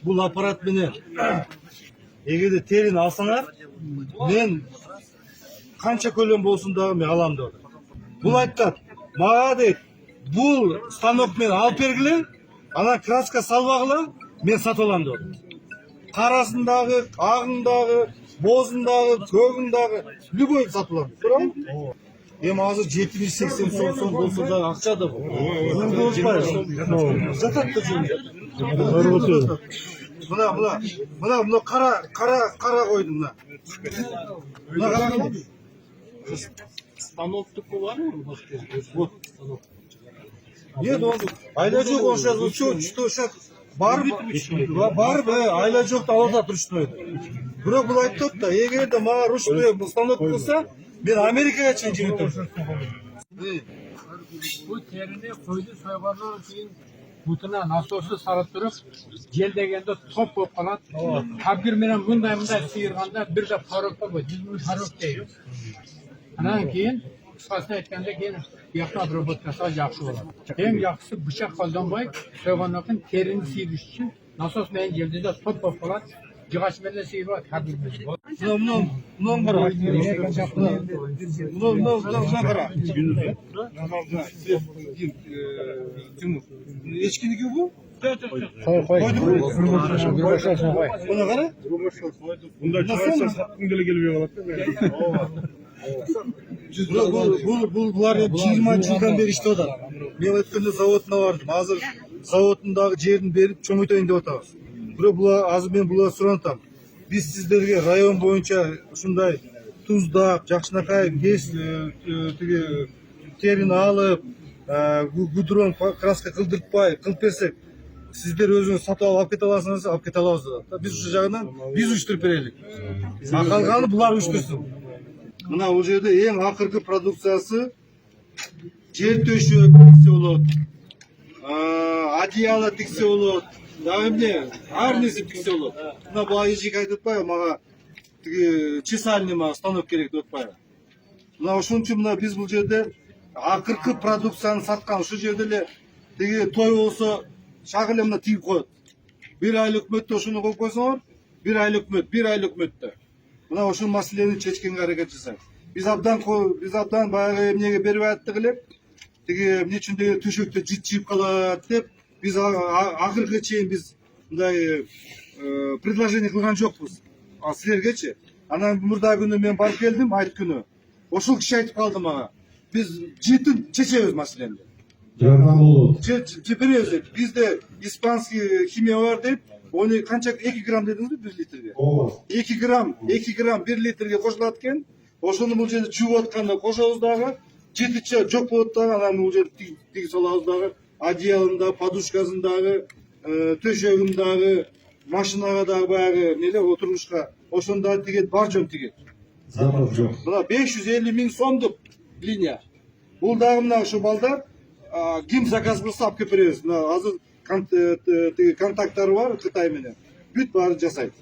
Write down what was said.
Бұл аппарат менен эгерде терини алсаңар, мен канча көлөм болсун дагы мен алам деп. Бул айтат, мага дейт, бул станок менен алып бергиле, анан краска салбагыла, мен сатып алам деп. Карасындагы, агындагы, бозундагы, көгүндагы любой сатып алам. Туурабы? Эми азыр 70-80 сом болсо да акча да бул. Жатат да жөнүндө. Мына кара койдум мына. Мына караңыз. Станоктуку барбы? Вот станок. Нет, он айла жок, он сейчас что барбы, айла жок да алып ручной. Бирок бул айтат да, эгерде мага ручной станок болсо, мен Америкага чейин жиберем. Bu terini koydu soygandan keyin butuna nasosu sarıp durup jel degende top болып қалат. Kabir менен мындай сыйырганда бир да парокта бу, жүзмүн парок дейт. Анан кейін кыскасын айтканда кейін бияқта обработкасы жакшы болот. Эң жакшысы бычак колдонбой, сойгандан кийин терини сыйдыш үчүн насос менен желде топ болып қалат. Жыгач менен сыйрат kabir менен. Мынаны кара. Мынаны кара. Ечкиники бу? Кой. Мына кара. Мында чыгарса саткың деле келбей калат да. Булар 20 жылдан бери иштеп атат. Мен өткөндө заводуна бардым. Азыр заводундагы жерин берип чоңойтойн деп атабыз. Бирок азыр мен булар суранатам. Биз сиздерге район боюнча ушундай туздап, жакшынакай тиги терини алып, гудрон краска кылдыртпай кылып берсек, сиздер өзүңүз сатып алып кете аласыңыз, алып кете алабыз да. Биз ушул жагынан биз уюштуруп берелик. А калганы булар уюштурсун. Мына бул жерде эң акыркы продукциясы жер төшөк тиксе болот, одеяло тиксе болот, дагы эмне, ар нерсе тиксе болот. Мына бала эжек айтып атпайбы, мага тиги чесальный мага станок керек деп атпайбы. Мына ошон үчүн мына биз бул жерде акыркы продукцияны саткан. Ушул жерде эле тиги той болсо шак эле мына тигип коет. Бир айлык өкмөттө ошону коюп койсоңор, бир айлык өкмөттө. Мына ошол маселени чечкенге аракет жасайбыз. Биз абдан баягы эмнеге берип аттык элек. Тиги эмне үчүн деген төшөктө жит жип калат деп, биз акыркы чейин биз мындай предложение кылган жокпуз. А силергечи? Анан мурда күнү мен барып келдим, айт күнү. Ошол киши айтып калды мага. Биз житин чечебиз маселени. Жардам болот. Чечебиз деп. Бизде испанский химия бар деп, оны канча 2 грамм дедиңизби 1 литрге? 2 грамм 1 литрге кошулат экен. Ошону бул жерде жууп атканда кошобуз дагы, житиче жок болот дагы, анан бул жерде тиги салабыз дагы, одеялында, подушкасындагы, төшөгүндагы, машинага дагы баягы эмнеле отурушка, ошондо тигет, бар жөн тигет. Запас жок. Мына 550 000 сомдук линия. Бул дагы мына ошо балдар ким заказ кылса алып келип беребиз. Мына азыр тиги контакттары бар Кытай менен. Бүт баарын жасайт.